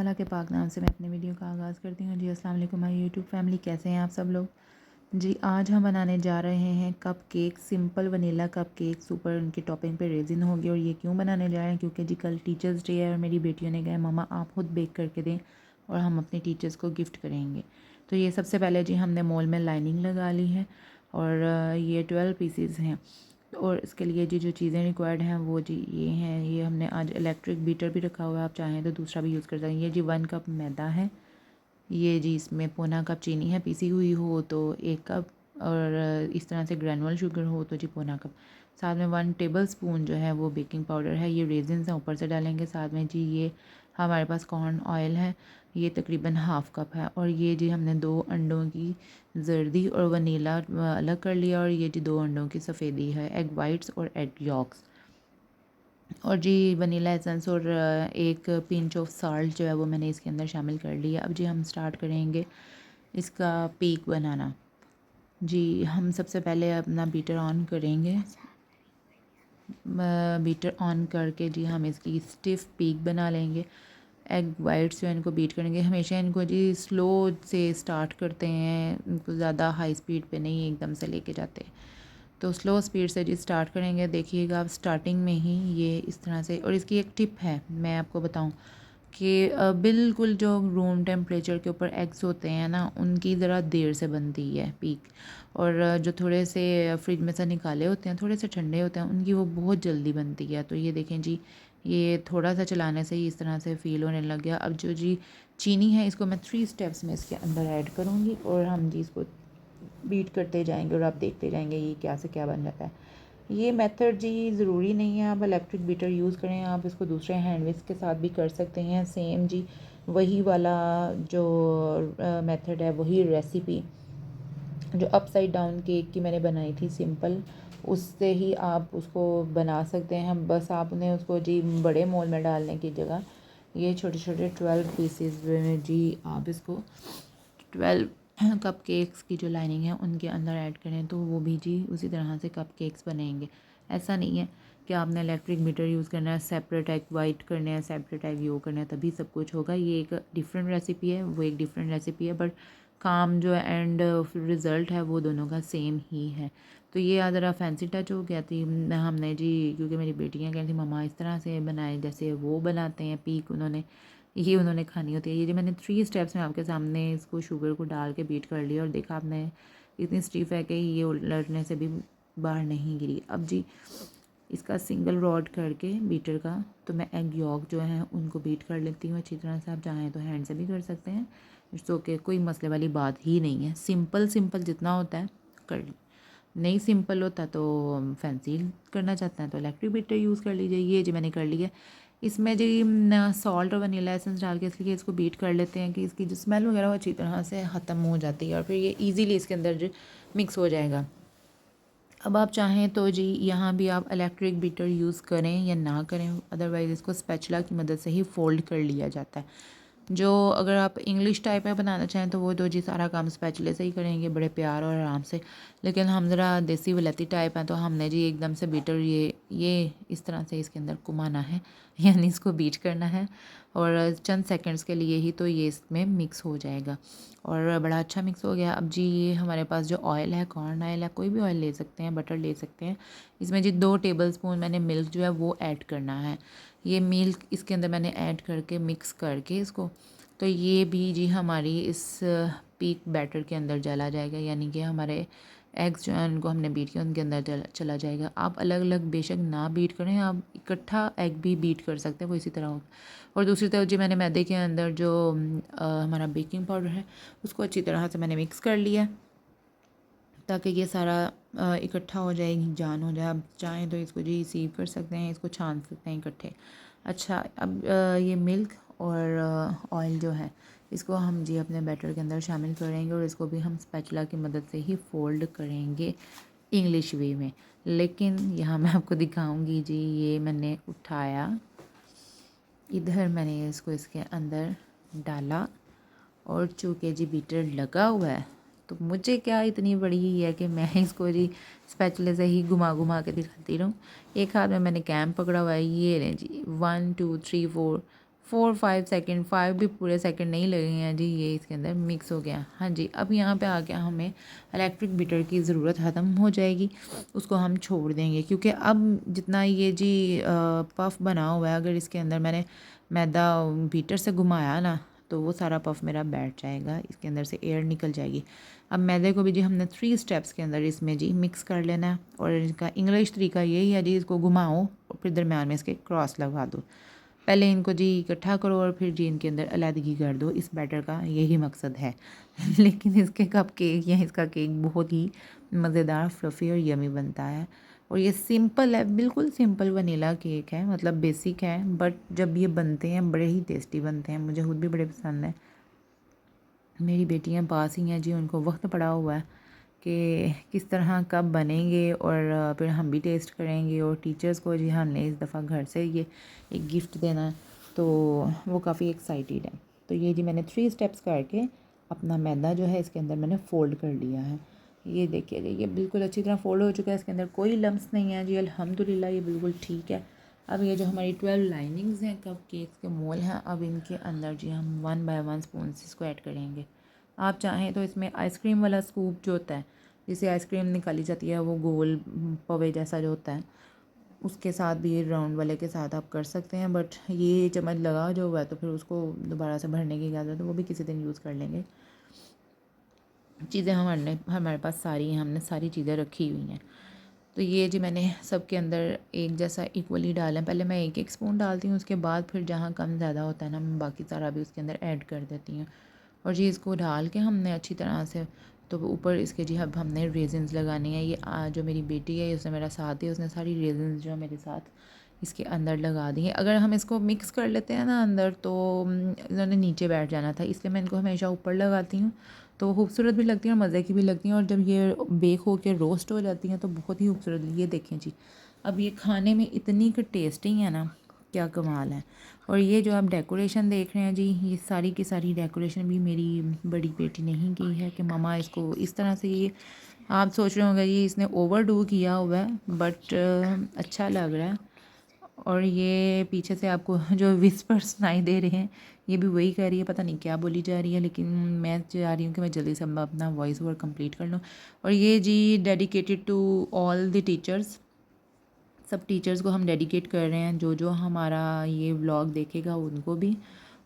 ताला के पाक नाम से मैं अपनी वीडियो का आगाज़ करती हूँ। जी अस्सलाम वालेकुम माय यूट्यूब फैमिली, कैसे हैं आप सब लोग। जी आज हम बनाने जा रहे हैं cup cake, simple vanilla cup cakes. ऊपर उनकी टॉपिंग पे रेजिन होगी। और ये क्यों बनाने जा रहे हैं, क्योंकि जी कल टीचर्स डे है और मेरी बेटियों ने कहा मम्मा आप खुद बेक करके दें और हम अपने टीचर्स को गिफ्ट करेंगे। तो ये सबसे पहले जी हमने मोल में लाइनिंग लगा ली है और ये 12 पीसीज हैं। और इसके लिए जी जो चीज़ें रिक्वायर्ड हैं वो जी ये हैं। ये हमने आज इलेक्ट्रिक बीटर भी रखा हुआ है, आप चाहें तो दूसरा भी यूज़ कर सकते हैं। ये जी 1 कप मैदा है। ये जी इसमें पौना कप चीनी है, पीसी हुई हो तो 1 कप, और इस तरह से ग्रैनुअल शुगर हो तो जी पौना कप। साथ में 1 टेबल स्पून जो है वो बेकिंग पाउडर है। ये रेजिन्स हैं ऊपर से डालेंगे। साथ में जी ये हमारे पास कॉर्न ऑयल है, ये तकरीबन हाफ़ कप है। और ये जी हमने 2 अंडों की जर्दी और वनीला अलग कर लिया। और ये जी 2 अंडों की सफ़ेदी है, एग वाइट्स और एग यॉक्स। और जी वनीला एसेंस और 1 पिंच ऑफ साल्ट जो है वो मैंने इसके अंदर शामिल कर लिया। अब जी हम स्टार्ट करेंगे इसका पीक बनाना। जी हम सबसे पहले अपना बीटर ऑन करेंगे। बीटर ऑन करके जी हम इसकी स्टिफ पीक बना लेंगे। एग वाइट्स जो इनको बीट करेंगे। हमेशा इनको जी स्लो से स्टार्ट करते हैं, इनको ज़्यादा हाई स्पीड पे नहीं एकदम से लेके जाते, तो स्लो स्पीड से जी स्टार्ट करेंगे। देखिएगा आप स्टार्टिंग में ही ये इस तरह से। और इसकी एक टिप है मैं आपको बताऊं कि बिल्कुल जो रूम टेम्परेचर के ऊपर एग्स होते हैं ना, उनकी ज़रा देर से बनती है पीक। और जो थोड़े से फ्रिज में से निकाले होते हैं, थोड़े से ठंडे होते हैं, उनकी वो बहुत जल्दी बनती है। तो ये देखें जी, ये थोड़ा सा चलाने से ही इस तरह से फ़ील होने लग गया। अब जो जी चीनी है इसको मैं 3 स्टेप्स में इसके अंदर ऐड करूँगी और हम जी इसको बीट करते जाएंगे और आप देखते जाएंगे ये क्या से क्या बन जाता है। ये मेथड जी ज़रूरी नहीं है आप इलेक्ट्रिक बीटर यूज़ करें, आप इसको दूसरे हैंड विस्क के साथ भी कर सकते हैं। सेम जी वही वाला जो मेथड है, वही रेसिपी जो अपसाइड डाउन केक की मैंने बनाई थी सिंपल, उससे ही आप उसको बना सकते हैं। हम बस आपने उसको जी बड़े मोल में डालने की जगह ये छोटे छोटे 12 पीसेस में जी आप इसको 12 कप केक्स की जो लाइनिंग है उनके अंदर ऐड करें तो वो भी जी उसी तरह से कप केक्स बनेंगे। ऐसा नहीं है कि आपने इलेक्ट्रिक मीटर यूज़ करना है, सेपरेट एग वाइट करने हैं, सेपरेट एग यो करना है, तभी सब कुछ होगा। ये एक डिफरेंट रेसिपी है, वो एक डिफरेंट रेसिपी है, बट काम जो है एंड रिज़ल्ट है वो दोनों का सेम ही है। तो ये आज ज़रा फैंसी टच हो गया थी हमने जी, क्योंकि मेरी बेटियाँ कह रही थी मम्मा इस तरह से बनाए जैसे वो बनाते हैं पीक, उन्होंने खानी होती है। ये जो मैंने 3 स्टेप्स में आपके सामने इसको शुगर को डाल के बीट कर लिया और देखा आपने इतनी स्टिफ है कि ये उलटने से भी बाहर नहीं गिरी। अब जी इसका सिंगल रॉड करके बीटर का, तो मैं एग यॉक जो है उनको बीट कर लेती हूँ अच्छी तरह से। आप चाहें तो हैंड से भी कर सकते हैं, इट्स ओके, कोई मसले वाली बात ही नहीं है। सिंपल सिंपल जितना होता है कर ली, नहीं सिंपल होता तो फैंसी करना चाहते हैं तो इलेक्ट्रिक बीटर यूज़ कर लीजिए। ये जी मैंने कर लिया। इसमें जी सॉल्ट और वनीला एसेंस डाल के इसलिए इसको बीट कर लेते हैं कि इसकी जो स्मेल वगैरह वो अच्छी तरह से ख़त्म हो जाती है और फिर ये इजीली इसके अंदर जो मिक्स हो जाएगा। अब आप चाहें तो जी यहाँ भी आप इलेक्ट्रिक बीटर यूज़ करें या ना करें, अदरवाइज़ इसको स्पैचुला की मदद से ही फ़ोल्ड कर लिया जाता है। जो अगर आप इंग्लिश टाइप में बनाना चाहें तो वो तो जी सारा काम स्पैचुले से ही करेंगे बड़े प्यार और आराम से। लेकिन हम ज़रा देसी वलैती टाइप हैं तो हमने जी एकदम से बीटर ये इस तरह से इसके अंदर घुमाना है यानी इसको बीट करना है और चंद सेकंड्स के लिए ही तो ये इसमें मिक्स हो जाएगा और बड़ा अच्छा मिक्स हो गया। अब जी ये हमारे पास जो ऑयल है, कॉर्न ऑयल है, कोई भी ऑयल ले सकते हैं, बटर ले सकते हैं। इसमें जी 2 टेबलस्पून मैंने मिल्क जो है वो ऐड करना है। ये मिल्क इसके अंदर मैंने ऐड करके मिक्स करके इसको, तो ये भी जी हमारी इस पीक बैटर के अंदर चला जाएगा, यानी कि हमारे एग्स जो हैं उनको हमने बीट किया उनके अंदर चला जाएगा। आप अलग अलग बेशक ना बीट करें, आप इकट्ठा एग भी बीट कर सकते हैं, वो इसी तरह हो। और दूसरी तरफ जी मैंने मैदे के अंदर जो हमारा बेकिंग पाउडर है उसको अच्छी तरह से मैंने मिक्स कर लिया ताकि ये सारा इकट्ठा हो जाए, जान हो जाए। आप चाहें तो इसको जी सीव कर सकते हैं, इसको छान सकते हैं इकट्ठे। अच्छा, अब ये मिल्क और ऑयल जो है इसको हम जी अपने बैटर के अंदर शामिल करेंगे और इसको भी हम स्पैचुला की मदद से ही फ़ोल्ड करेंगे इंग्लिश वे में। लेकिन यहाँ मैं आपको दिखाऊंगी जी, ये मैंने उठाया, इधर मैंने इसको इसके अंदर डाला और चूँकि जी बीटर लगा हुआ है तो मुझे क्या इतनी बड़ी ही है कि मैं इसको जी स्पैचुले से ही घुमा घुमा के दिखाती रहूँ। एक हाथ में मैंने कैम पकड़ा हुआ है, ये लें जी 1 2 3 4 4-5 सेकंड, 5 भी पूरे सेकंड नहीं लगे हैं जी, ये इसके अंदर मिक्स हो गया। हाँ जी, अब यहाँ पे आके हमें इलेक्ट्रिक बीटर की ज़रूरत ख़त्म हो जाएगी, उसको हम छोड़ देंगे क्योंकि अब जितना ये जी पफ़ बना हुआ है, अगर इसके अंदर मैंने मैदा बीटर से घुमाया ना तो वो सारा पफ़ मेरा बैठ जाएगा, इसके अंदर से एयर निकल जाएगी। अब मैदे को भी जी हमने 3 स्टेप्स के अंदर इसमें जी मिक्स कर लेना है और इसका इंग्लिश तरीका यही है जी, इसको घुमाओ और फिर दरम्यान में इसके क्रॉस लगा दो। पहले इनको जी इकट्ठा करो और फिर जी इनके अंदर अलहदगी कर दो, इस बैटर का यही मकसद है। लेकिन इसके कप केक या इसका केक बहुत ही मज़ेदार, फ्लफ़ी और यमी बनता है और ये सिंपल है, बिल्कुल सिंपल वनीला केक है, मतलब बेसिक है, बट जब ये बनते हैं बड़े ही टेस्टी बनते हैं, मुझे खुद भी बड़े पसंद है। मेरी बेटियां पास ही हैं जी, उनको वक्त पड़ा हुआ है कि किस तरह कब बनेंगे और फिर हम भी टेस्ट करेंगे और टीचर्स को जी हमने इस दफ़ा घर से ये एक गिफ्ट देना है, तो वो काफ़ी एक्साइटेड है। तो ये जी मैंने 3 स्टेप्स करके अपना मैदा जो है इसके अंदर मैंने फ़ोल्ड कर लिया है। ये देखिए ये बिल्कुल अच्छी तरह फ़ोल्ड हो चुका है, इसके अंदर कोई लम्स नहीं है जी, अल्हम्दुलिल्लाह ये बिल्कुल ठीक है। अब ये जो हमारी 12 लाइनिंग्स हैं कप केक्स के मोल हैं, अब इनके अंदर जी हम 1 बाय 1 स्पून से इसको ऐड करेंगे। आप चाहें तो इसमें आइसक्रीम वाला स्कूप जो होता है, जिसे आइसक्रीम निकाली जाती है, वो गोल पवे जैसा जो होता है, उसके साथ भी राउंड वाले के साथ आप कर सकते हैं, बट ये चम्मच लगा जो हुआ है तो फिर उसको दोबारा से भरने की इजाज़त है, तो वो भी किसी दिन यूज़ कर लेंगे। चीज़ें हमारे पास सारी हैं, हमने सारी चीज़ें रखी हुई हैं। तो ये जी मैंने सब के अंदर एक जैसा इक्वली डाला है, पहले मैं 1-1 स्पून डालती हूँ, उसके बाद फिर जहाँ कम ज़्यादा होता है ना, मैं बाकी सारा भी उसके अंदर ऐड कर देती हूँ। और जी इसको डाल के हमने अच्छी तरह से, तो ऊपर इसके जी अब हमने रेजिन्स लगानी है। ये जो मेरी बेटी है उसने मेरा साथ दिया, उसने सारी रेजिन्स जो मेरे साथ इसके अंदर लगा दी हैं। अगर हम इसको मिक्स कर लेते हैं ना अंदर तो इन्होंने नीचे बैठ जाना था, इसलिए मैं इनको हमेशा ऊपर लगाती हूँ, तो खूबसूरत भी लगती हैं और मज़े की भी लगती हैं, और जब ये बेक हो के रोस्ट हो जाती हैं तो बहुत ही खूबसूरत। ये देखें जी, अब ये खाने में इतनी कि टेस्टी है ना, क्या कमाल है। और ये जो आप डेकोरेशन देख रहे हैं जी, ये सारी की सारी डेकोरेशन भी मेरी बड़ी बेटी ने ही की है कि मामा इसको इस तरह से, ये आप सोच रहे होंगे ये इसने ओवरडू किया हुआ है, बट अच्छा लग रहा है। और ये पीछे से आपको जो विस्पर्स सुनाई दे रहे हैं, ये भी वही कह रही है, पता नहीं क्या बोली जा रही है, लेकिन मैं चाह रही हूँ कि मैं जल्दी से अपना वॉइस ओवर कंप्लीट कर लूँ। और ये जी dedicated to all the teachers, सब टीचर्स को हम डेडिकेट कर रहे हैं, जो जो हमारा ये व्लॉग देखेगा उनको भी,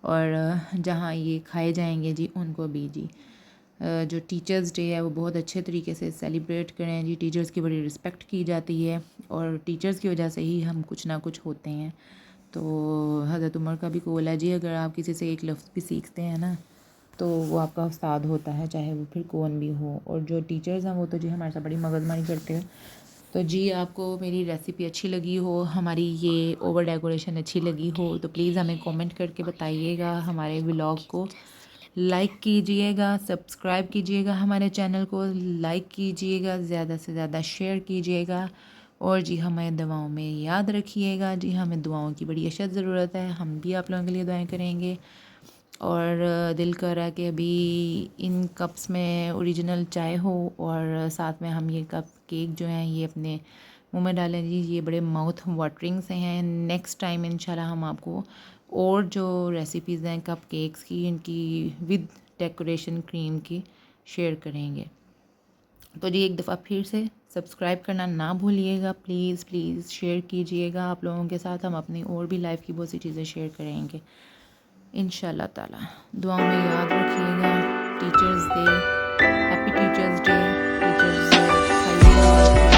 और जहाँ ये खाए जाएंगे जी उनको भी जी। जो टीचर्स डे है वो बहुत अच्छे तरीके से सेलिब्रेट करें जी, टीचर्स की बड़ी रिस्पेक्ट की जाती है और टीचर्स की वजह से ही हम कुछ ना कुछ होते हैं। तो हज़रत उमर का भी कौल है जी, अगर आप किसी से एक लफ्ज़ भी सीखते हैं ना तो वो आपका उस्ताद होता है, चाहे वो फिर कौन भी हो। और जो टीचर्स हैं वो तो जी हमारे साथ बड़ी मगजमारी करते हैं। तो जी आपको मेरी रेसिपी अच्छी लगी हो, हमारी ये ओवर डेकोरेशन अच्छी लगी हो, तो प्लीज़ हमें कमेंट करके बताइएगा। हमारे व्लॉग को लाइक कीजिएगा, सब्सक्राइब कीजिएगा, हमारे चैनल को लाइक कीजिएगा, ज़्यादा से ज़्यादा शेयर कीजिएगा, और जी हमें दुआओं में याद रखिएगा जी, हमें दुआओं की बड़ी अशद ज़रूरत है, हम भी आप लोगों के लिए दुआएं करेंगे। और दिल कर रहा है कि अभी इन कप्स में ओरिजिनल चाय हो और साथ में हम ये कप केक जो हैं ये अपने मुंह में डालें जी, ये बड़े माउथ वाटरिंग से हैं। नेक्स्ट टाइम इंशाल्लाह हम आपको और जो रेसिपीज़ हैं कप केक्स की, इनकी विद डेकोरेशन क्रीम की शेयर करेंगे। तो जी एक दफ़ा फिर से सब्सक्राइब करना ना भूलिएगा, प्लीज़ प्लीज़ शेयर कीजिएगा आप लोगों के साथ, हम अपनी और भी लाइफ की बहुत सी चीज़ें शेयर करेंगे इंशाल्लाह ताला। दुआओं में याद रखिएगा। Teachers day, happy teachers day, teachers खाइएगा।